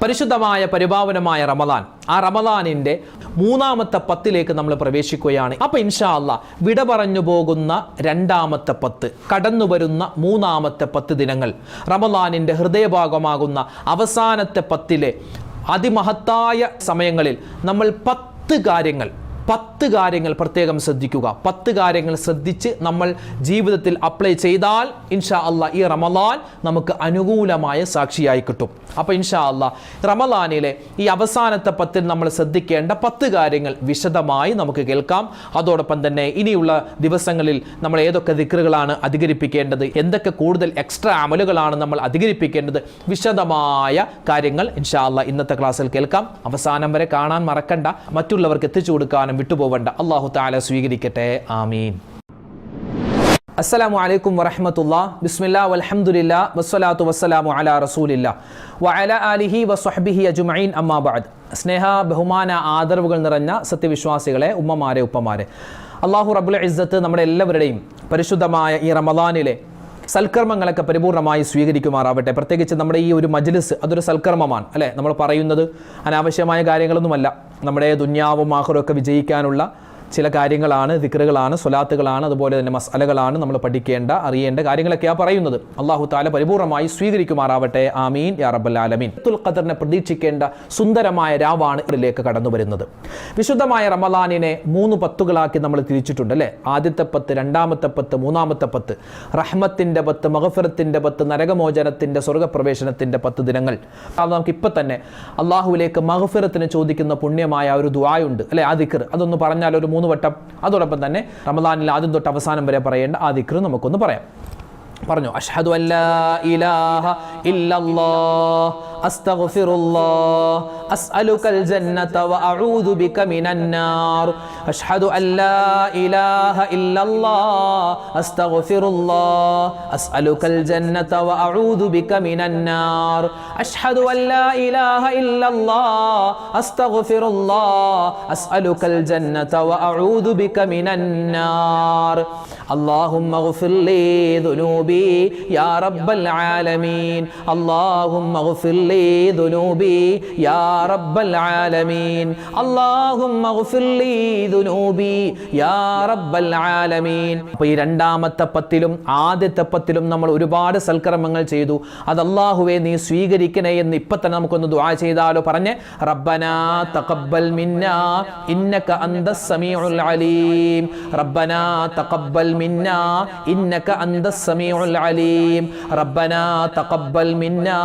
പരിശുദ്ധമായ പരിപാവനമായ റമദാൻ, ആ റമദാനിൻ്റെ മൂന്നാമത്തെ പത്തിലേക്ക് നമ്മൾ പ്രവേശിക്കുകയാണ്. അപ്പോൾ ഇൻഷാ അല്ലാ വിട പറഞ്ഞു പോകുന്ന രണ്ടാമത്തെ പത്ത്, കടന്നു വരുന്ന മൂന്നാമത്തെ 10 ദിനങ്ങൾ, റമദാനിൻ്റെ ഹൃദയഭാഗമാകുന്ന അവസാനത്തെ 10 അതിമഹത്തായ സമയങ്ങളിൽ നമ്മൾ 10 കാര്യങ്ങൾ പ്രത്യേകം ശ്രദ്ധിക്കുക. 10 കാര്യങ്ങൾ ശ്രദ്ധിച്ച് നമ്മൾ ജീവിതത്തിൽ അപ്ലൈ ചെയ്താൽ ഇൻഷാ അല്ലാ ഈ റമദാൻ നമുക്ക് അനുകൂലമായ സാക്ഷിയായി കിട്ടും. അപ്പോൾ ഇൻഷാ അല്ലാ റമദാനിലെ ഈ അവസാനത്തെ 10 നമ്മൾ ശ്രദ്ധിക്കേണ്ട 10 കാര്യങ്ങൾ വിശദമായി നമുക്ക് കേൾക്കാം. അതോടൊപ്പം തന്നെ ഇനിയുള്ള ദിവസങ്ങളിൽ നമ്മൾ ഏതൊക്കെ ദിക്റുകളാണ് അധികരിപ്പിക്കേണ്ടത്, എന്തൊക്കെ കൂടുതൽ എക്സ്ട്രാ അമലുകളാണ് നമ്മൾ അധികരിപ്പിക്കേണ്ടത്, വിശദമായ കാര്യങ്ങൾ ഇൻഷാ അല്ലാ ഇന്നത്തെ ക്ലാസ്സിൽ കേൾക്കാം. അവസാനം വരെ കാണാൻ മറക്കണ്ട, മറ്റുള്ളവർക്ക് എത്തിച്ചു കൊടുക്കാനും വിട്ടുപോകണ്ട. അല്ലാഹു തആല സ്വീകരിക്കട്ടെ. ആമീൻ. അസ്സലാമു അലൈക്കും വറഹ്മത്തുള്ളാഹി. ബിസ്മില്ലാഹി വൽഹംദുലില്ലാഹി വസ്സലാത്തു വസ്സലാമു അലാ റസൂലില്ലാഹി വഅലാ ആലിഹി വസ്വഹ്ബിഹി അജ്മഈൻ. അമ്മാ ബഅദ്. സ്നേഹ ബഹുമാന ആദരവുകൾ നിറഞ്ഞ സത്യവിശ്വാസികളെ, ഉമ്മമാരെ, ഉപ്പമാരെ, അല്ലാഹു റബ്ബുൽ ഇസ്സത്ത് നമ്മുടെ എല്ലാവരുടെയും പരിശുദ്ധമായ ഈ റമദാനിലെ സൽക്കർമ്മങ്ങളൊക്കെ പരിപൂർണമായി സ്വീകരിക്കുമാറാവട്ടെ. പ്രത്യേകിച്ച് നമ്മുടെ ഈ ഒരു മജ്ലിസ് അതൊരു സൽക്കർമ്മമാണ് അല്ലേ. നമ്മൾ പറയുന്നത് അനാവശ്യമായ കാര്യങ്ങളൊന്നുമല്ല. നമ്മുടെ ദുന്യാവും ആഖിറവും ഒക്കെ വിജയിക്കാനുള്ള ചില കാര്യങ്ങളാണ്, ദിക്റുകളാണ്, സ്വലാത്തുകളാണ്, അതുപോലെ തന്നെ മസ്അലകളാണ് നമ്മൾ പഠിക്കേണ്ട, അറിയേണ്ട കാര്യങ്ങളൊക്കെയാണ് പറയുന്നത്. അല്ലാഹു തആല പരിപൂർണമായി സ്വീകരിക്കുമാറാവട്ടെ. ആമീൻ യാ റബ്ബൽ ആലമീൻ. ലൈലത്തുൽ ഖദറിനെ പ്രതീക്ഷിക്കേണ്ട സുന്ദരമായ രാവാണ് ഇതിലേക്ക് കടന്നു വരുന്നത്. വിശുദ്ധമായ റമദാനിനെ 3 പത്തുകളാക്കി നമ്മൾ തിരിച്ചിട്ടുണ്ട് അല്ലേ. ആദ്യത്തെ 10, രണ്ടാമത്തെ 10, മൂന്നാമത്തെ 10. റഹ്മത്തിന്റെ 10, മഗ്ഫിറത്തിന്റെ 10, നരകമോചനത്തിന്റെ, സ്വർഗ്ഗപ്രവേശനത്തിന്റെ 10 ദിനങ്ങൾ. നമുക്ക് ഇപ്പം തന്നെ അള്ളാഹുവിലേക്ക് മഗ്ഫിറത്തിന് ചോദിക്കുന്ന പുണ്യമായ ഒരു ദുആയുണ്ട് അല്ലേ, ആ ദിക്ർ. അതൊന്ന് പറഞ്ഞാൽ ഒരു 3 വട്ടം. അതോടൊപ്പം തന്നെ റമദാനിൽ ആദ്യം തൊട്ട് അവസാനം വരെ പറയേണ്ട ആ ദിക്ർ നമുക്കൊന്ന് പറയാം. പറഞ്ഞു അഷ്ഹദു അല്ലാ ഇലാഹ ഇല്ലല്ലാഹ് അസ്തഗ്ഫിറുല്ലാഹ് അസ്അലുകൽ ജന്നത വഅഊദു ബിക മിനൻ നാർ. അഷ്ഹദു അല്ലാ ഇലാഹ ഇല്ലല്ലാഹ് അസ്തഗ്ഫിറുല്ലാഹ് അസ്അലുകൽ ജന്നത വഅഊദു ബിക മിനൻ നാർ. അഷ്ഹദു അല്ലാ ഇലാഹ ഇല്ലല്ലാഹ് അസ്തഗ്ഫിറുല്ലാഹ് അസ്അലുകൽ ജന്നത വഅഊദു ബിക മിനൻ നാർ. അല്ലാഹുമ്മ ഗ്ഫിർ ലീ ദുനൂബി യാ റബ്ബൽ ആലമീൻ. അല്ലാഹുമ്മ ഗ്ഫിർ ലീ ദുനൂബി യാ റബ്ബൽ ആലമീൻ. അല്ലാഹുമ്മ ഗ്ഫിർ ലീ ദുനൂബി യാ റബ്ബൽ ആലമീൻ. അപ്പോൾ ഈ രണ്ടാമത്തെ 10ലും ആദ്യത്തെ 10ലും നമ്മൾ ഒരുപാട് സൽക്കർമ്മങ്ങൾ ചെയ്തു. അത് അല്ലാഹുവേ നീ സ്വീകരിക്കണേ എന്ന് ഇപ്പം തന്നെ നമുക്കൊന്ന് ദുആ ചെയ്താലോ. പറഞ്ഞ് റബ്ബനാ തഖബ്ബൽ മിന്നാ ഇന്നക അന്തസ് സമീഉൽ അലീം. റബ്ബനാ തഖബ്ബൽ മിന്നാ ഇന്നക അന്തസ് സമീഉൽ അലീം. റബ്ബനാ തഖബ്ബൽ മിന്നാ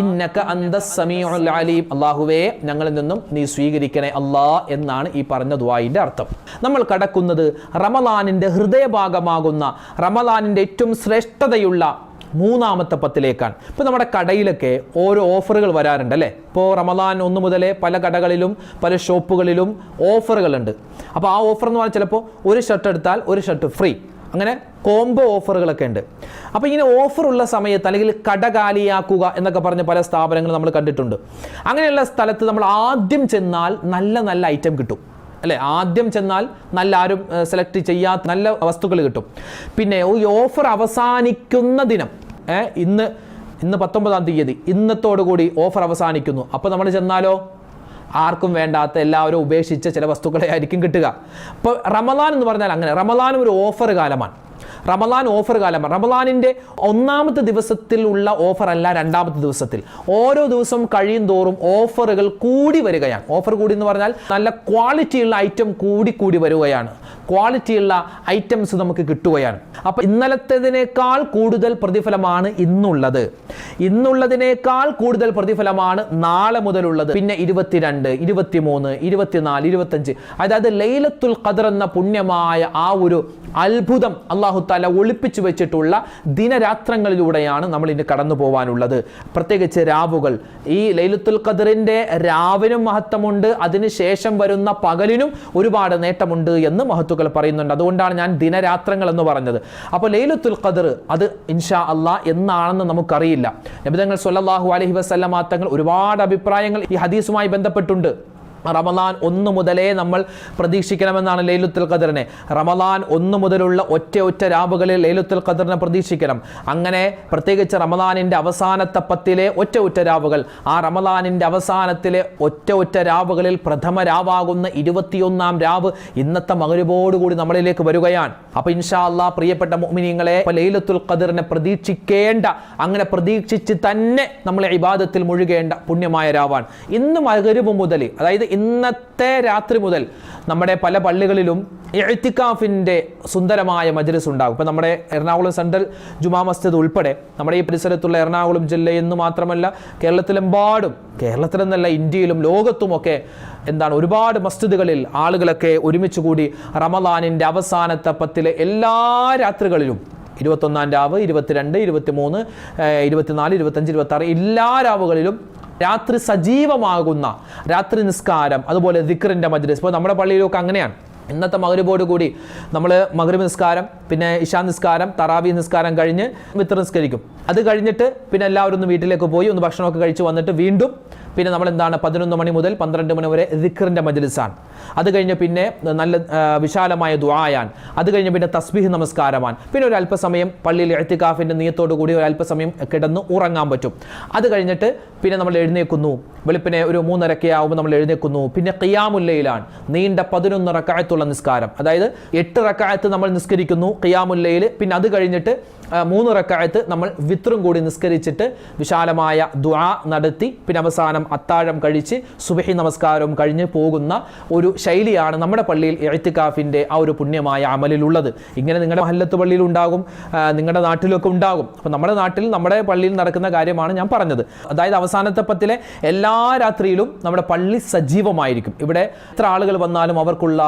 ഇന്നക അന്തസ് സമീഉൽ അലീം. അല്ലാഹുവേ ഞങ്ങളിൽ നിന്നും നീ സ്വീകരിക്കണേ അല്ലാ എന്നാണ് ഈ പറഞ്ഞ ദുആയിന്റെ അർത്ഥം. നമ്മൾ കടക്കുന്നത് റമദാനിന്റെ ഹൃദയഭാഗമാകുന്ന, റമദാനിന്റെ ഏറ്റവും ശ്രേഷ്ഠതയുള്ള മൂന്നാമത്തെ 10ലേക്കാണ്. ഇപ്പോൾ നമ്മുടെ കടയിലൊക്കെ ഓരോ ഓഫറുകൾ വരാറുണ്ട് അല്ലേ. ഇപ്പോൾ റമദാൻ 1 മുതലേ പല കടകളിലും പല ഷോപ്പുകളിലും ഓഫറുകളുണ്ട്. അപ്പോൾ ആ ഓഫർ എന്ന് പറഞ്ഞാൽ ചിലപ്പോൾ ഒരു ഷർട്ട് എടുത്താൽ ഒരു ഷർട്ട് ഫ്രീ, അങ്ങനെ കോംബോ ഓഫറുകളൊക്കെ ഉണ്ട്. അപ്പോൾ ഇങ്ങനെ ഓഫറുള്ള സമയത്ത് അല്ലെങ്കിൽ കട കാലിയാക്കുക എന്നൊക്കെ പറഞ്ഞ പല സ്ഥാപനങ്ങൾ നമ്മൾ കണ്ടിട്ടുണ്ട്. അങ്ങനെയുള്ള സ്ഥലത്ത് നമ്മൾ ആദ്യം ചെന്നാൽ നല്ല ഐറ്റം കിട്ടും അല്ലേ. ആദ്യം ചെന്നാൽ നല്ല, ആരും സെലക്ട് ചെയ്യാത്ത നല്ല വസ്തുക്കൾ കിട്ടും. പിന്നെ ഈ ഓഫർ അവസാനിക്കുന്ന ദിനം, ഇന്ന് 19-ാം തീയതി, ഇന്നത്തോടുകൂടി ഓഫർ അവസാനിക്കുന്നു. അപ്പോൾ നമ്മൾ ചെന്നാലോ ആർക്കും വേണ്ടാത്ത, എല്ലാവരും ഉപേക്ഷിച്ച ചില വസ്തുക്കളെ ആയിരിക്കും കിട്ടുക. ഇപ്പോൾ റമദാൻ എന്ന് പറഞ്ഞാൽ അങ്ങനെ, റമദാൻ ഒരു ഓഫർ കാലമാണ്. റമദാൻ ഓഫർ കാലമാണ്. റമദാനിൻ്റെ 1ാമത്തെ ദിവസത്തിൽ ഉള്ള ഓഫർ അല്ല, 2ാമത്തെ ദിവസത്തിൽ. ഓരോ ദിവസം കഴിയും തോറും ഓഫറുകൾ കൂടി വരികയാണ്. ഓഫർ കൂടി എന്ന് പറഞ്ഞാൽ നല്ല ക്വാളിറ്റിയുള്ള ഐറ്റം കൂടി വരികയാണ്. ക്വാളിറ്റിയുള്ള ഐറ്റംസ് നമുക്ക് കിട്ടുകയാണ്. അപ്പോൾ ഇന്നലത്തേതിനേക്കാൾ കൂടുതൽ പ്രതിഫലമാണ് ഇന്നുള്ളത്. ഇന്നുള്ളതിനേക്കാൾ കൂടുതൽ പ്രതിഫലമാണ് നാളെ മുതലുള്ളത്. പിന്നെ 22, 23, 24, 25, അതായത് ലൈലത്തുൽ ഖദർ എന്ന പുണ്യമായ ആ ഒരു അത്ഭുതം അല്ലാഹു തആല ഒളിപ്പിച്ചു വെച്ചിട്ടുള്ള ദിനരാത്രങ്ങളിലൂടെയാണ് നമ്മൾ ഇനി കടന്നു പോകാനുള്ളത്. പ്രത്യേകിച്ച് രാവുകൾ. ഈ ലൈലത്തുൽ ഖദറിന്റെ രാവിനും മഹത്വമുണ്ട്, അതിനുശേഷം വരുന്ന പകലിനും ഒരുപാട് നേട്ടമുണ്ട് എന്ന് മഹത്തുക്കൾ പറയുന്നുണ്ട്. അതുകൊണ്ടാണ് ഞാൻ ദിനരാത്രങ്ങൾ എന്ന് പറഞ്ഞത്. അപ്പോൾ ലൈലത്തുൽ ഖദർ അത് ഇൻഷാ അല്ലാഹ് എന്നാണെന്ന് നമുക്കറിയില്ല. നബി തങ്ങൾ സ്വല്ലല്ലാഹു അലൈഹി വസല്ലമ തങ്ങൾ ഒരുപാട് അഭിപ്രായങ്ങൾ ഈ ഹദീസുമായി ബന്ധപ്പെട്ടുണ്ട്. റമദാൻ 1 മുതലേ നമ്മൾ പ്രതീക്ഷിക്കണമെന്നാണ് ലൈലത്തുൽ ഖദറിനെ. റമദാൻ 1 മുതലുള്ള ഒറ്റ രാവുകളിൽ ലൈലത്തുൽ ഖദറിനെ പ്രതീക്ഷിക്കണം. അങ്ങനെ പ്രത്യേകിച്ച് റമദാനിൻ്റെ അവസാനത്തെ 10 ഒറ്റ രാവുകൾ, ആ റമദാനിൻ്റെ അവസാനത്തിലെ ഒറ്റ രാവുകളിൽ പ്രഥമ രാവാകുന്ന 21-ാം രാവ് ഇന്നത്തെ മഗ്‌രിബോടുകൂടി നമ്മളിലേക്ക് വരികയാണ്. അപ്പോൾ ഇൻഷാ അല്ലാഹ് പ്രിയപ്പെട്ട മുഅ്മിനീങ്ങളെ, ലൈലത്തുൽ ഖദറിനെ പ്രതീക്ഷിക്കേണ്ട, അങ്ങനെ പ്രതീക്ഷിച്ച് തന്നെ നമ്മൾ ഇബാദത്തിൽ മുഴുകേണ്ട പുണ്യമായ രാവാണ്. ഇന്ന് മഗ്‌രിബ് മുതൽ, അതായത് ഇന്നത്തെ രാത്രി മുതൽ നമ്മുടെ പല പള്ളികളിലും ഇഅ്തികാഫിൻ്റെ സുന്ദരമായ മജ്‌ലിസ് ഉണ്ടാകും. ഇപ്പോൾ നമ്മുടെ എറണാകുളം സെൻട്രൽ ജുമാ മസ്ജിദ് ഉൾപ്പെടെ നമ്മുടെ ഈ പരിസരത്തുള്ള എറണാകുളം ജില്ലയെന്ന് മാത്രമല്ല കേരളത്തിലെമ്പാടും, കേരളത്തിലെന്നല്ല ഇന്ത്യയിലും ലോകത്തുമൊക്കെ ഒരുപാട് മസ്ജിദുകളിൽ ആളുകളൊക്കെ ഒരുമിച്ച് കൂടി റമദാനിൻ്റെ അവസാനത്തെ 10 എല്ലാ രാത്രികളിലും 21-ാം രാവ്, 22, 23, 24, 25, 26 എല്ലാ രാവുകളിലും രാത്രി സജീവമാകുന്ന രാത്രി നിസ്കാരം, അതുപോലെ ദിക്റിൻ്റെ മജ്‌ലിസ്. ഇപ്പോൾ നമ്മുടെ പള്ളിയിലൊക്കെ അങ്ങനെയാണ്. ഇന്നത്തെ മഗ്‌രിബോട് കൂടി നമ്മൾ മഗ്‌രിബ് നിസ്കാരം, പിന്നെ ഇശാ നിസ്കാരം, തറാവീഹ് നിസ്കാരം കഴിഞ്ഞ് വിത്ർ നിസ്കരിക്കും. അത് കഴിഞ്ഞിട്ട് പിന്നെ എല്ലാവരും ഒന്ന് വീട്ടിലേക്ക് പോയി ഒന്ന് ഭക്ഷണമൊക്കെ കഴിച്ച് വന്നിട്ട് വീണ്ടും പിന്നെ നമ്മൾ 11 മണി മുതൽ 12 മണി വരെ ദിക്റിൻ്റെ മജ്‌ലിസാണ്. അത് കഴിഞ്ഞ് പിന്നെ നല്ല വിശാലമായ ദുആയാണ്. അത് കഴിഞ്ഞ് പിന്നെ തസ്ബീഹ് നമസ്കാരമാണ്. പിന്നെ ഒരു അല്പസമയം പള്ളിയിൽ ഇഅ്തികാഫിൻ്റെ നിയത്തോടു കൂടി ഒരു അല്പസമയം കിടന്ന് ഉറങ്ങാൻ പറ്റും. അത് കഴിഞ്ഞിട്ട് പിന്നെ നമ്മൾ എഴുന്നേൽക്കുന്നു. വെളുപ്പിനെ ഒരു 3:30 ആകുമ്പോൾ നമ്മൾ എഴുന്നേൽക്കുന്നു. പിന്നെ ഖിയാമുൽ ലൈലാണ്, നീണ്ട 11 റക്അത്തുള്ള നിസ്കാരം. അതായത് 8 റക്അത്ത് നമ്മൾ നിസ്കരിക്കുന്നു ഖിയാമുൽ ലൈൽ. പിന്നെ അത് കഴിഞ്ഞിട്ട് 3 റക്അത്ത് നമ്മൾ വിത്റും കൂടി നിസ്കരിച്ചിട്ട് വിശാലമായ ദുആ നടത്തി പിന്നെ അവസാനം അത്താഴം കഴിച്ച് സുബ്ഹി നമസ്കാരവും കഴിഞ്ഞ് പോകുന്ന ഒരു ശൈലിയാണ് നമ്മുടെ പള്ളിയിൽ ഇഅ്തികാഫിൻ്റെ ആ ഒരു പുണ്യമായ അമലിലുള്ളത്. ഇങ്ങനെ നിങ്ങളുടെ മഹല്ലത്ത് പള്ളിയിൽ ഉണ്ടാകും, നിങ്ങളുടെ നാട്ടിലൊക്കെ ഉണ്ടാകും. അപ്പോൾ നമ്മുടെ നാട്ടിൽ നമ്മുടെ പള്ളിയിൽ നടക്കുന്ന കാര്യമാണ് ഞാൻ പറഞ്ഞത്. അതായത് അവസാനത്തെ 10 എല്ലാ രാത്രിയിലും നമ്മുടെ പള്ളി സജീവമായിരിക്കും. ഇവിടെ എത്ര ആളുകൾ വന്നാലും അവർക്കുള്ള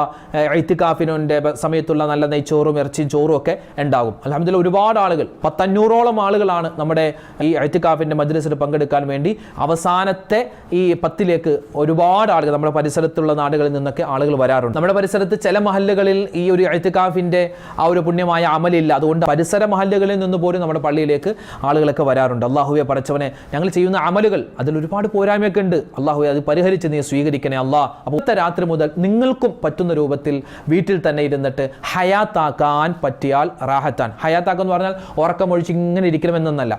ഇഅ്തികാഫിൻ്റെ സമയത്തുള്ള നല്ല നെയ്ച്ചോറും ഇറച്ചിയും ചോറും ഒക്കെ ഉണ്ടാകും. അൽഹംദുലില്ലാഹ് ഒരുപാട് ആളുകൾ, 500-ഓളം ആളുകളാണ് നമ്മുടെ ഈ ഇഅ്തികാഫിൻ്റെ മജ്‌ലിസിൽ പങ്കെടുക്കാൻ വേണ്ടി അവസാനത്തെ ഈ 10 ഒരുപാട് ആളുകൾ നമ്മുടെ പരിസരത്തുള്ള നാടുകളിൽ നിന്നൊക്കെ ആളുകൾ വരാറുണ്ട്. നമ്മുടെ പരിസരത്ത് ചില മഹല്ലുകളിൽ ഈ ഒരു ഇഅ്തികാഫിൻ്റെ ആ ഒരു പുണ്യമായ അമലില്ല. അതുകൊണ്ട് പരിസര മഹല്ലുകളിൽ നിന്ന് പോലും നമ്മുടെ പള്ളിയിലേക്ക് ആളുകളൊക്കെ വരാറുണ്ട്. അല്ലാഹുവേ പടച്ചവനെ, ഞങ്ങൾ ചെയ്യുന്ന അമലുകൾ അതിൽ ഒരുപാട് പോരായ്മയൊക്കെ ഉണ്ട്. അല്ലാഹുവേ അത് പരിഹരിച്ച് നീ സ്വീകരിക്കണേ അല്ലാഹ്. അപ്പോൾ രാത്രി മുതൽ നിങ്ങൾക്കും പറ്റുന്ന രൂപത്തിൽ വീട്ടിൽ തന്നെ ഇരുന്നിട്ട് ഹയാത്താക്കാൻ പറ്റിയാൽ റാഹത്താൻ. ഹയാത്താക്കെന്ന് പറഞ്ഞാൽ ഉറക്കമൊഴിച്ച് ഇങ്ങനെ ഇരിക്കണമെന്നല്ല.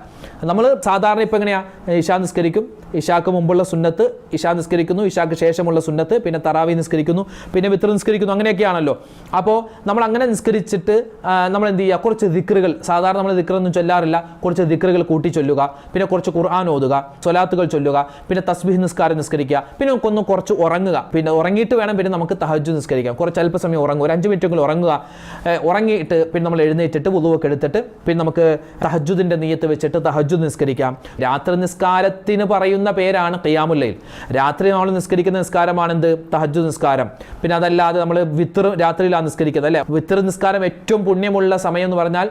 നമ്മൾ സാധാരണ ഇപ്പം എങ്ങനെയാണ്, ഇശാ നിസ്കരിക്കും, ഇശാക്ക് മുമ്പുള്ള സുന്നത്ത് ഇശാ നിസ്കരിക്കുന്നു, ഇശാക്ക് ശേഷമുള്ള സുന്നത്ത്, പിന്നെ തറാവീഹ് നിസ്കരിക്കുന്നു, പിന്നെ വിത്ർ നിസ്കരിക്കുന്നു, അങ്ങനെയൊക്കെയാണല്ലോ. അപ്പോൾ നമ്മൾ അങ്ങനെ നിസ്കരിച്ചിട്ട് നമ്മൾ എന്ത് ചെയ്യുക, കുറച്ച് ദിക്റുകൾ, സാധാരണ നമ്മൾ ദിക്റൊന്നും ചൊല്ലാറില്ല, കുറച്ച് ദിക്റുകൾ കൂട്ടി ചൊല്ലുക, പിന്നെ കുറച്ച് ഖുർആൻ ഓതുക, സ്വലാത്തുകൾ ചൊല്ലുക, പിന്നെ തസ്ബീഹ് നിസ്കാരം നിസ്കരിക്കുക, പിന്നെ കുറച്ച് ഉറങ്ങുക. പിന്നെ ഉറങ്ങിയിട്ട് വേണം പിന്നെ നമുക്ക് തഹജ്ജുദ് നിസ്കരിക്കാം. കുറച്ച് അല്പസമയം ഉറങ്ങുക, ഒരു 5 മിനിറ്റെങ്കിലും ഉറങ്ങുക. ഉറങ്ങിയിട്ട് പിന്നെ നമ്മൾ എഴുന്നേറ്റിട്ട് വുളുവൊക്കെ എടുത്തിട്ട് പിന്നെ നമുക്ക് തഹജ്ജുദിൻ്റെ നിയ്യത്ത് വെച്ചിട്ട് തഹജ്ജുദ് നിസ്കരിക്കാം. രാത്രി നിസ്കാരത്തിന് പറയുന്ന പേരാണ് ഖിയാമുൽ ലൈൽ. രാത്രി നമ്മൾ നിസ്കരിക്കുന്ന നിസ്കാരമാണ് എന്ത്, തഹജ്ജുദ് നിസ്കാരം. പിന്നെ അതല്ലാതെ നമ്മൾ വിത്ർ രാത്രിയിലാണ് നിസ്കരിക്കുന്നത് അല്ലേ. വിത്ർ നിസ്കാരം ഏറ്റവും പുണ്യമുള്ള സമയം എന്ന് പറഞ്ഞാൽ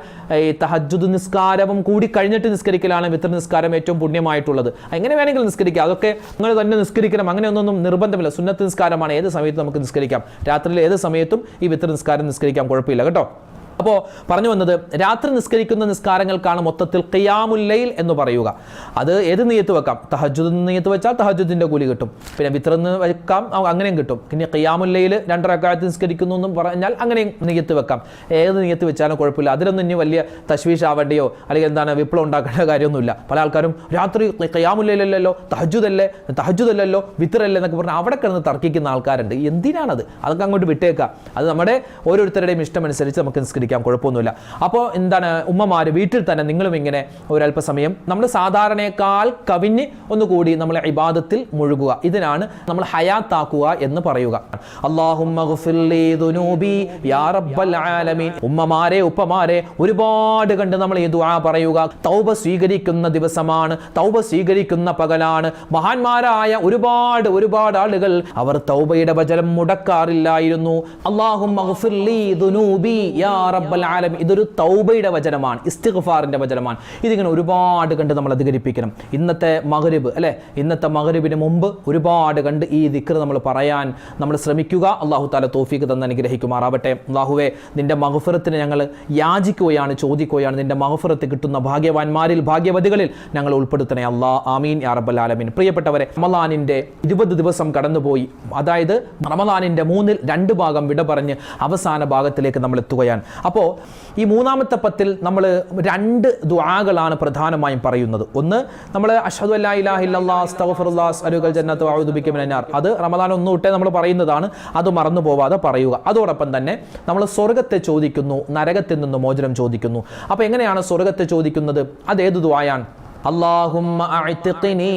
ഈ തഹജ്ജുദ് നിസ്കാരവും കൂടി കഴിഞ്ഞിട്ട് നിസ്കരിക്കലാണ് വിത്ർ നിസ്കാരം ഏറ്റവും പുണ്യമായിട്ടുള്ളത്. എങ്ങനെ വേണമെങ്കിലും നിസ്കരിക്കാം, അതൊക്കെ നിങ്ങൾ തന്നെ നിസ്കരിക്കണം, അങ്ങനെയൊന്നും നിർബന്ധമില്ല. സുന്നത്ത് നിസ്കാരമാണ്, ഏത് സമയത്തും നമുക്ക് നിസ്കരിക്കാം. രാത്രിയിൽ ഏത് സമയത്തും ഈ വിത്ർ നിസ്കാരം നിസ്കരിക്കാം, കുഴപ്പമില്ല കേട്ടോ. അപ്പോൾ പറഞ്ഞു വന്നത്, രാത്രി നിസ്കരിക്കുന്ന നിസ്കാരങ്ങൾക്കാണ് മൊത്തത്തിൽ ഖിയാമുൽ ലൈൽ എന്ന് പറയുക. അത് ഏത് നിയ്യത്ത് വെക്കാം. തഹജ്ജുദ് നിയ്യത്ത് വെച്ചാൽ തഹജ്ജുദിൻ്റെ കൂലി കിട്ടും, പിന്നെ വിത്റെന്ന് വെക്കാം, അങ്ങനെയും കിട്ടും. പിന്നെ ഖിയാമുൽ ലൈൽ 2 റക്അത്ത് നിസ്കരിക്കുന്നു എന്നും പറഞ്ഞാൽ അങ്ങനെയും നിയ്യത്ത് വെക്കാം. ഏത് നിയ്യത്ത് വെച്ചാലും കുഴപ്പമില്ല. അതിലൊന്നും ഇനി വലിയ തശ്വീഷ് ആവേണ്ടിയോ അല്ലെങ്കിൽ വിപ്ലവം ഉണ്ടാക്കേണ്ട കാര്യമൊന്നുമില്ല. പല ആൾക്കാരും രാത്രി ഖിയാമുൽ ലൈലല്ലല്ലോ, തഹജ്ജുദല്ലല്ലോ, വിത്റല്ലേ എന്നൊക്കെ പറഞ്ഞാൽ അവിടെ കിടന്ന് തർക്കിക്കുന്ന ആൾക്കാരുണ്ട്. എന്തിനാണത്? അതൊക്കെ അങ്ങോട്ട് വിട്ടേക്കുക. അത് നമ്മുടെ ഓരോരുത്തരുടെയും ഇഷ്ടമനുസരിച്ച് നമുക്ക് നിസ്കരിക്കാം, കുഴപ്പമൊന്നുമില്ല. അപ്പോൾ ഉമ്മമാർ വീട്ടിൽ തന്നെ നിങ്ങളും ഇങ്ങനെ ഒരല്പസമയം നമ്മൾ സാധാരണയേക്കാൾ കവിഞ്ഞ് ഒന്നുകൂടി നമ്മൾ ഇബാദത്തിൽ മുഴുകുക. ഇതിനാണ് നമ്മൾ ഹയാത്താക്കുക എന്ന് പറയുക. അല്ലാഹുമ്മ ഗ്ഫിർലി ദുനൂബി യാ റബ്ബൽ ആലമീൻ. ഉമ്മമാരെ ഉപ്പമാരെ ഒരുപാട് കണ്ട് നമ്മൾ ഈ ദുആ പറയുക. തൗബ സ്വീകരിക്കുന്ന ദിവസമാണ്, തൗബ സ്വീകരിക്കുന്ന പകലാണ്. മഹാന്മാരായ ഒരുപാട് ആളുകൾ അവർ തൗബയുടെ വചനം മുടക്കാറില്ലായിരുന്നു. അല്ലാഹുമ്മ ഗ്ഫിർലി ദുനൂബി യാ റബ്ബൽ ആലമീൻ. ഇതൊരു തൗബയുടെ വചനമാണ്, ഇസ്തിഗ്ഫാറിന്റെ വചനമാണ്. ഇതിങ്ങനെ ഒരുപാട് കണ്ട് നമ്മൾ അധികരിപ്പിക്കണം. ഇന്നത്തെ മഗ്രിബ് അല്ലെ, ഇന്നത്തെ മഗ്രിബിന് മുമ്പ് ഒരുപാട് കണ്ട് ഈ ദിക്ർ നമ്മൾ പറയാൻ നമ്മൾ ശ്രമിക്കുക. അല്ലാഹു തആല തൗഫീഖ് തന്ന് അനുഗ്രഹിക്കുമാറാവട്ടെ. അല്ലാഹുവേ, നിന്റെ മഗ്ഫിറത്തിന് ഞങ്ങൾ യാചിക്കുകയാണ്, ചോദിക്കുകയാണ്. നിന്റെ മഗ്ഫിറത്ത് കിട്ടുന്ന ഭാഗ്യവാന്മാരിൽ, ഭാഗ്യവതികളിൽ ഞങ്ങൾ ഉൾപ്പെടുത്തണേ അല്ലാ. ആമീൻ യാ റബ്ബൽ ആലമീൻ. പ്രിയപ്പെട്ടവരെ, റമളാനിന്റെ 20 ദിവസം കടന്നുപോയി. അതായത് റമളാനിന്റെ 2 ഭാഗം വിട പറഞ്ഞ് അവസാന ഭാഗത്തിലേക്ക് നമ്മൾ എത്തുകയാണ്. അപ്പോൾ ഈ മൂന്നാമത്തെ പത്തിൽ നമ്മൾ 2 ദുആകളാണ് പ്രധാനമായും പറയുന്നത്. ഒന്ന്, നമ്മൾ അഷ്ഹദു അല്ലാ ഇലാഹ ഇല്ലല്ലാഹ് അസ്തഗ്ഫിറുല്ലാഹ് അസ്അലുകൽ ജന്നത വഅഊദു ബിക മിനൻ നാർ. അത് റമളാൻ 1 തൊട്ടേ നമ്മൾ പറയുന്നതാണ്. അത് മറന്നു പോവാതെ പറയുക. അതോടൊപ്പം തന്നെ നമ്മൾ സ്വർഗ്ഗത്തെ ചോദിക്കുന്നു, നരകത്തിൽ നിന്ന് മോചനം ചോദിക്കുന്നു. അപ്പോൾ എങ്ങനെയാണ് സ്വർഗ്ഗത്തെ ചോദിക്കുന്നത്? അതേത് ദുആയാണ്? اللهم اعتقني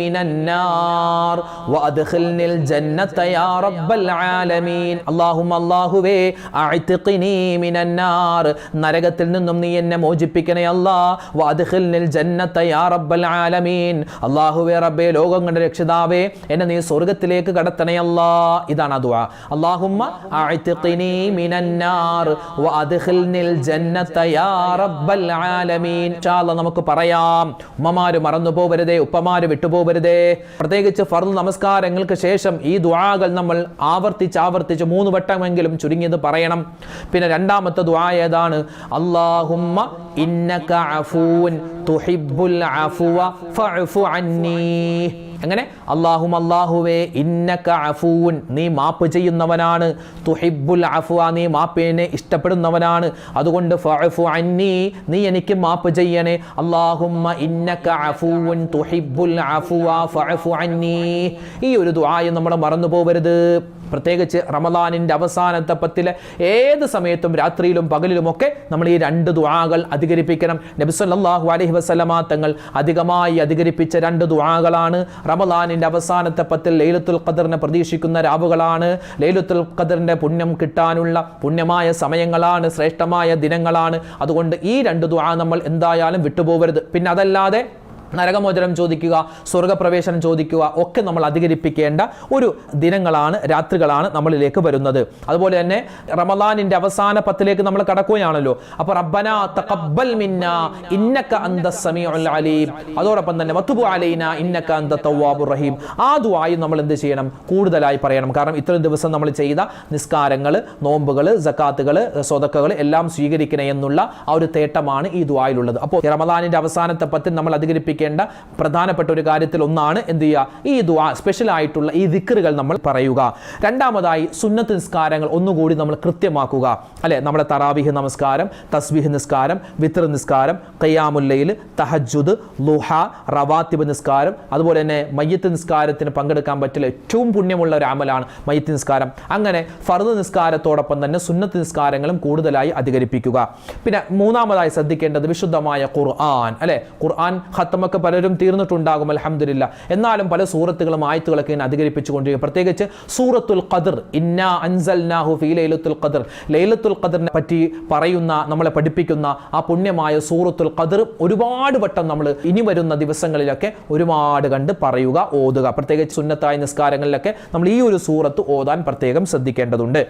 من النار وادخلني الجنة يا رب العالمين. اللهم അല്ലാഹുവേ اعتقني من النار, നരകത്തിൽ നിന്നും നീ എന്നെ മോചിപ്പിക്കണേ അല്ലാ. وادخلني الجنة يا رب العالمين. അല്ലാഹുവേ, റബ്ബേ, ലോകങ്ങളുടെ രക്ഷിതാവേ, എന്നെ നീ സ്വർഗ്ഗത്തിലേക്ക് കടത്തണേ അല്ലാ. ഇതാണ് ആ ദുആ. اللهم اعتقني من النار وادخلني الجنة يا رب العالمين. ഇൻഷാ അല്ലാഹ് നമുക്ക് പറയാം. ഉമ്മമാര് മറന്നു പോകരുതേ, ഉപ്പമാര് വിട്ടുപോകരുതേ. പ്രത്യേകിച്ച് ഫർദ് നമസ്കാരങ്ങൾക്ക് ശേഷം ഈ ദുആകൾ നമ്മൾ ആവർത്തിച്ച് 3 വട്ടമെങ്കിലും ചുരുങ്ങിയത് പറയണം. പിന്നെ രണ്ടാമത്തെ ദുആ ഏതാണ്? അല്ലാഹുമ്മ ഇന്നക അഫൂൻ തുഹിബ്ബുൽ അഫ്വ ഫഅഫു അന്നീ. എങ്ങനെ? അല്ലാഹുവേ, ഇന്നക അഫൂൻ, നീ മാപ്പ് ചെയ്യുന്നവനാണ്. തുഹിബ്ബുൽ അഫ്വ, നീ മാപ്പിനെ ഇഷ്ടപ്പെടുന്നവനാണ്. അതുകൊണ്ട് ഫഅഫു അന്നി, നീ എനിക്ക് മാപ്പ് ചെയ്യണേ. അല്ലാഹുമ്മ ഇന്നക അഫൂൻ തുഹിബ്ബുൽ അഫ്വ ഫഅഫു അന്നി. ഈ ഒരു ദുആയും നമ്മൾ മറന്നു പോകരുത്. പ്രത്യേകിച്ച് റമളാനിന്റെ അവസാനത്തെ 10 ഏത് സമയത്തും, രാത്രിയിലും പകലിലുമൊക്കെ നമ്മൾ ഈ 2 ദുആകൾ അധികരിപ്പിക്കണം. നബി സല്ലല്ലാഹു അലൈഹി വസല്ലമ തങ്ങൾ അധികമായി അധികരിപ്പിച്ച 2 ദുആകളാണ്. റമളാനിന്റെ അവസാനത്തെ 10 ലൈലത്തുൽ ഖദറിനെ പ്രതീക്ഷിക്കുന്ന രാവുകളാണ്. ലൈലത്തുൽ ഖദറിന്റെ പുണ്യം കിട്ടാനുള്ള പുണ്യമായ സമയങ്ങളാണ്, ശ്രേഷ്ഠമായ ദിനങ്ങളാണ്. അതുകൊണ്ട് ഈ 2 ദുആ നമ്മൾ എന്തായാലും വിട്ടുപോകരുത്. പിന്നെ അതല്ലാതെ നരകമോചനം ചോദിക്കുക, സ്വർഗപ്രവേശനം ചോദിക്കുക ഒക്കെ നമ്മൾ അധികരിപ്പിക്കേണ്ട ഒരു ദിനങ്ങളാണ്, രാത്രികളാണ് നമ്മളിലേക്ക് വരുന്നത്. അതുപോലെ തന്നെ റമളാനിന്റെ അവസാന 10 നമ്മൾ കടക്കുകയാണല്ലോ. അപ്പോൾ റബ്ബനാ തഖബ്ബൽ മിന്നാ ഇന്നക അന്തസ് സമീഉൽ അലീം. അതോടൊപ്പം തന്നെ വതുബ് അലൈനാ ഇന്നക അന്ത തവ്വാബുർ റഹീം. ആ ദുആയും നമ്മൾ എന്ത് ചെയ്യണം? കൂടുതലായി പറയണം. കാരണം ഇത്രയും ദിവസം നമ്മൾ ചെയ്ത നിസ്കാരങ്ങൾ, നോമ്പുകൾ, സക്കാത്തുകൾ, സ്വതക്കകൾ എല്ലാം സ്വീകരിക്കണേ എന്നുള്ള ആ ഒരു തേട്ടമാണ് ഈ ദുആയിലുള്ളത്. അപ്പോൾ റമളാനിന്റെ അവസാനത്തെ 10 നമ്മൾ അധികരിപ്പിക്കേണ്ട പ്രധാനപ്പെട്ട ഒരു കാര്യത്തിൽ ഒന്നാണ് എന്ത് ചെയ്യുക? ഈ ദുആ, സ്പെഷ്യൽ ആയിട്ടുള്ള ഈ ദിക്റുകൾ നമ്മൾ പറയുക. രണ്ടാമതായി സുന്നത്ത് നിസ്കാരങ്ങൾ ഒന്നുകൂടി നമ്മൾ കൃത്യമാക്കുക. അല്ലെ, നമ്മുടെ തറാവീഹ് നമസ്കാരം, തസ്ബീഹ് നിസ്കാരം, വിത്ർ നിസ്കാരം, ഖിയാമുൽ ലൈൽ, തഹജ്ജുദ്, ളുഹ, റവാത്തിബ് നിസ്കാരം. അതുപോലെ തന്നെ മയ്യിത്ത് നിസ്കാരത്തിന് പങ്കെടുക്കാൻ പറ്റില്ല, ഏറ്റവും പുണ്യമുള്ള ഒരു അമലാണ് മയ്യിത്ത് നിസ്കാരം. അങ്ങനെ ഫർദ് നിസ്കാരത്തോടൊപ്പം തന്നെ സുന്നത്ത് നിസ്കാരങ്ങളും കൂടുതലായി അധികരിപ്പിക്കുക. പിന്നെ മൂന്നാമതായി ശ്രദ്ധിക്കേണ്ടത് വിശുദ്ധമായ ഖുർആൻ. അല്ലെ, ഖുർആൻ ഖത്മ ഒക്കെ പലരും തീർന്നിട്ടുണ്ടാകും അൽഹംദുലില്ലാ. എന്നാലും പല സൂറത്തുകളും ആയത്തുകളൊക്കെ അധികരിപ്പിച്ചുകൊണ്ടിരിക്കും. പ്രത്യേകിച്ച് സൂറത്തുൽ ഖദർ, ഇന്നാ അൻസൽനാഹു ഫീ ലൈലത്തുൽ ഖദർ, ലൈലത്തുൽ ഖദറിനെ പറ്റി പറയുന്ന, നമ്മളെ പഠിപ്പിക്കുന്ന ആ പുണ്യമായ സൂറത്തുൽ ഖദർ ഒരുപാട് വട്ടം നമ്മൾ ഇനി വരുന്ന ദിവസങ്ങളിലൊക്കെ ഒരുപാട് കണ്ട് പറയുക, ഓതുക. പ്രത്യേകിച്ച് സുന്നത്തായ നിസ്കാരങ്ങളിലൊക്കെ നമ്മൾ ഈ ഒരു സൂറത്ത് ഓതാൻ പ്രത്യേകം ശ്രദ്ധിക്കേണ്ടതുണ്ട്.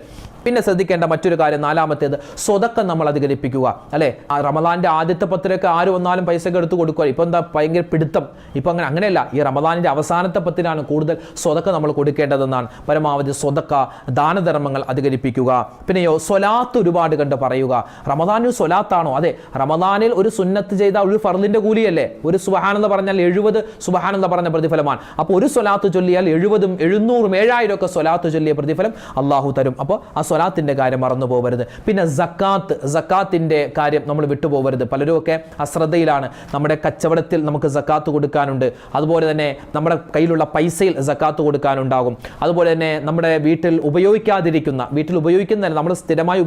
പിന്നെ ശ്രദ്ധിക്കേണ്ട മറ്റൊരു കാര്യം, നാലാമത്തേത് സ്വതക്ക നമ്മൾ അധികരിപ്പിക്കുക. അല്ലെ, റമളാന്റെ ആദ്യത്തെ 10 ആര് വന്നാലും പൈസ എടുത്ത് കൊടുക്കുക. ഇപ്പൊ എന്താ ഭയങ്കര പിടുത്തം. ഇപ്പൊ അങ്ങനെയല്ല. ഈ റമളാനിന്റെ അവസാനത്തെ 10 കൂടുതൽ സ്വതക്ക നമ്മൾ കൊടുക്കേണ്ടതെന്നാണ്. പരമാവധി സ്വതക്ക, ദാനധർമ്മങ്ങൾ അധികരിപ്പിക്കുക. പിന്നെയോ സ്വലാത്ത് ഒരുപാട് കണ്ട് പറയുക. റമളാനിൽ സ്വലാത്താണോ? അതെ, റമളാനിൽ ഒരു സുന്നത്ത് ചെയ്ത ഒരു ഫർദിന്റെ കൂലിയല്ലേ. ഒരു സുബ്ഹാനല്ലാഹ് പറഞ്ഞാൽ 70 സുബ്ഹാനല്ലാഹ് പറഞ്ഞ പ്രതിഫലമാണ്. അപ്പോൾ ഒരു സ്വലാത്ത് ചൊല്ലിയാൽ 70, 700, 7000 ഒക്കെ സ്വലാത്ത് ചൊല്ലിയ പ്രതിഫലം അള്ളാഹു തരും. അപ്പോൾ ആ സ്വലാത്തിന്റെ കാര്യം മറന്നു പോകരുത്. പിന്നെ സക്കാത്തിന്റെ കാര്യം നമ്മൾ വിട്ടുപോകരുത്. പലരും ഒക്കെ അശ്രദ്ധയിലാണ്. നമ്മുടെ കച്ചവടത്തിൽ നമുക്ക് സക്കാത്ത് കൊടുക്കാനുണ്ട്. അതുപോലെ തന്നെ നമ്മുടെ കയ്യിലുള്ള പൈസയിൽ സക്കാത്ത് കൊടുക്കാനുണ്ടാകും. അതുപോലെ തന്നെ നമ്മുടെ വീട്ടിൽ ഉപയോഗിക്കുന്നതല്ല, നമ്മൾ സ്ഥിരമായി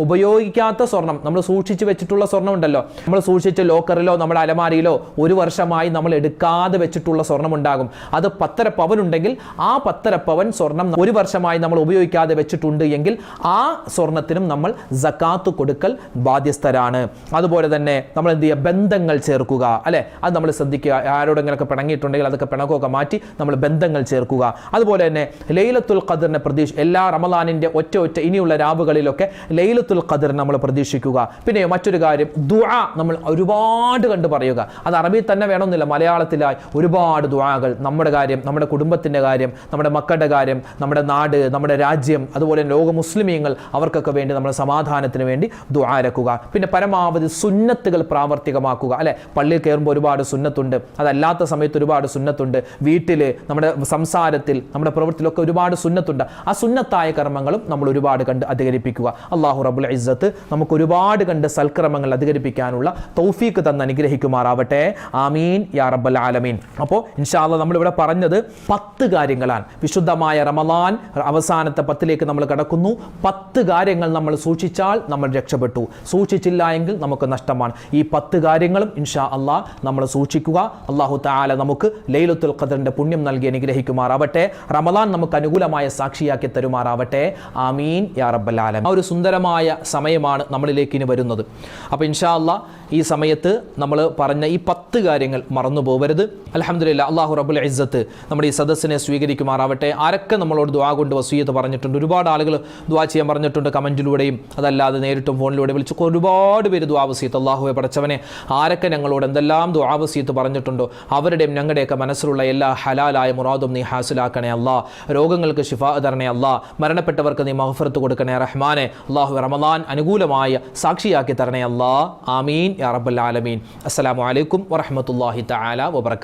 ഉപയോഗിക്കാത്ത സ്വർണം, നമ്മൾ സൂക്ഷിച്ചു വെച്ചിട്ടുള്ള സ്വർണം ഉണ്ടല്ലോ, നമ്മൾ സൂക്ഷിച്ച് ലോക്കറിലോ നമ്മുടെ അലമാരിയിലോ 1 വർഷമായി നമ്മൾ എടുക്കാതെ വെച്ചിട്ടുള്ള സ്വർണം ഉണ്ടാകും. അത് 10.5 പവൻ ഉണ്ടെങ്കിൽ ആ 10.5 പവൻ സ്വർണം 1 വർഷമായി നമ്മൾ ഉപയോഗിക്കാതെ വെച്ചിട്ടുണ്ട് എങ്കിൽ ആ സ്വർണത്തിനും നമ്മൾ സക്കാത്ത് കൊടുക്കൽ ബാധ്യസ്ഥരാണ്. അതുപോലെ തന്നെ നമ്മൾ എന്ത് ചെയ്യുക? ബന്ധങ്ങൾ ചേർക്കുക. അല്ലെ, അത് നമ്മൾ ശ്രദ്ധിക്കുക. ആരോടെങ്കിലൊക്കെ പിണങ്ങിയിട്ടുണ്ടെങ്കിൽ അതൊക്കെ പിണക്കമൊക്കെ മാറ്റി നമ്മൾ ബന്ധങ്ങൾ ചേർക്കുക. അതുപോലെ തന്നെ ലൈലത്തുൽ ഖദറിനെ എല്ലാ റമളാനിൻ്റെ ഒറ്റ ഇനിയുള്ള രാവുകളിലൊക്കെ ലൈലത്തുൽ ഖദർ നമ്മൾ പ്രതീക്ഷിക്കുക. പിന്നെ മറ്റൊരു കാര്യം, ദുആ നമ്മൾ ഒരുപാട് കണ്ട് പറയുക. അത് അറബിയിൽ തന്നെ വേണമെന്നില്ല, മലയാളത്തിലായി ഒരുപാട് ദുആകൾ, നമ്മുടെ കാര്യം, നമ്മുടെ കുടുംബത്തിൻ്റെ കാര്യം, നമ്മുടെ മക്കളുടെ കാര്യം, നമ്മുടെ നാട്, നമ്മുടെ രാജ്യം, അതുപോലെ ലോക മുസ്ലിമീങ്ങൾ, അവർക്കൊക്കെ വേണ്ടി നമ്മൾ സമാധാനത്തിന് വേണ്ടി ദുആ ഇറക്കുക. പിന്നെ പരമാവധി സുന്നത്തുകൾ പ്രാവർത്തികമാക്കുക. അല്ലെ, പള്ളിയിൽ കയറുമ്പോൾ ഒരുപാട് സുന്നത്തുണ്ട്, അതല്ലാത്ത സമയത്ത് ഒരുപാട് സുന്നത്തുണ്ട്, വീട്ടിൽ, നമ്മുടെ സംസാരത്തിൽ, നമ്മുടെ പ്രവൃത്തിയിലൊക്കെ ഒരുപാട് സുന്നത്തുണ്ട്. ആ സുന്നത്തായ കർമ്മങ്ങളും നമ്മൾ ഒരുപാട് കണ്ട് അധികരിപ്പിക്കുക. അല്ലാഹു റബ്ബുൽ ഇസ്സത്ത് നമുക്ക് ഒരുപാട് കണ്ട് സൽക്കർമ്മങ്ങൾ അധികരിപ്പിക്കാനുള്ള തൗഫീക്ക് തന്ന് അനുഗ്രഹിക്കുമാറാവട്ടെ. ആമീൻ യാ റബ്ബൽ ആലമീൻ. അപ്പോൾ ഇൻഷാ അല്ലാഹ് നമ്മളിവിടെ പറഞ്ഞത് 10 കാര്യങ്ങളാണ്. വിശുദ്ധമായ റമളാൻ അവസാനത്തെ 10ലേക്ക് നമ്മൾ കടക്കുന്നു. 10 കാര്യങ്ങൾ നമ്മൾ സൂക്ഷിച്ചാൽ നമ്മൾ രക്ഷപ്പെട്ടു, സൂക്ഷിച്ചില്ല എങ്കിൽ നമുക്ക് നഷ്ടമാണ്. ഈ 10 കാര്യങ്ങളും ഇൻഷാ അല്ലാഹ് നമ്മൾ സൂക്ഷിക്കുക. അല്ലാഹു തആല നമുക്ക് ലൈലത്തുൽ ഖദറിന്റെ പുണ്യം നൽകി അനുഗ്രഹിക്കുമാറാവട്ടെ. റമളാൻ നമുക്ക് അനുകൂലമായ സാക്ഷിയാക്കി തരുമാറാവട്ടെ. ആമീൻ യാ റബ്ബൽ ആലമീൻ. ഒരു സുന്ദരമായ സമയമാണ് നമ്മളിലേക്ക് ഇനി വരുന്നത്. അപ്പോൾ ഇൻഷാ അല്ലാഹ് ഈ സമയത്ത് നമ്മൾ പറഞ്ഞ ഈ 10 കാര്യങ്ങൾ മറന്നു പോകരുത്. അൽഹംദുലില്ലാഹ്, അല്ലാഹു റബ്ബുൽ ഇസ്സത്ത് നമ്മുടെ ഈ സദസ്സിനെ സ്വീകരിക്കുമാറാവട്ടെ. ആരൊക്കെ നമ്മളോട് ദുആ കൊണ്ട് വസിയത്ത് പറഞ്ഞിട്ടുണ്ട്, ഒരുപാട് ആളുകൾ ദുആ ചെയ്യാൻ പറഞ്ഞിട്ടുണ്ട്, കമൻറ്റിലൂടെയും അതല്ലാതെ നേരിട്ടും ഫോണിലൂടെ വിളിച്ച് ഒരുപാട് പേര് ദുആ വസിയത്ത്. അല്ലാഹുവേ പടച്ചവനെ, ആരൊക്കെ ഞങ്ങളോട് എന്തെല്ലാം ദുആ വസിയത്ത് പറഞ്ഞിട്ടുണ്ടോ അവരുടെയും ഞങ്ങളുടെയൊക്കെ മനസ്സിലുള്ള എല്ലാ ഹലാലായ മുറാദും നീ ഹാസിലാക്കണേ അല്ലാ. രോഗങ്ങൾക്ക് ശിഫാ തരണേ അല്ലാ. മരണപ്പെട്ടവർക്ക് നീ മഗ്ഫിറത്ത് കൊടുക്കണേ റഹ്മാനെ. അല്ലാഹു റമളാൻ അനുകൂലമായ സാക്ഷിയാക്കി തരണേ അല്ലാ. ആമീൻ യാ റബ്ബൽ ആലമീൻ. അസ്സലാമു അലൈക്കും വറഹ്മത്തുള്ളാഹി തആല വബറകാതുഹു.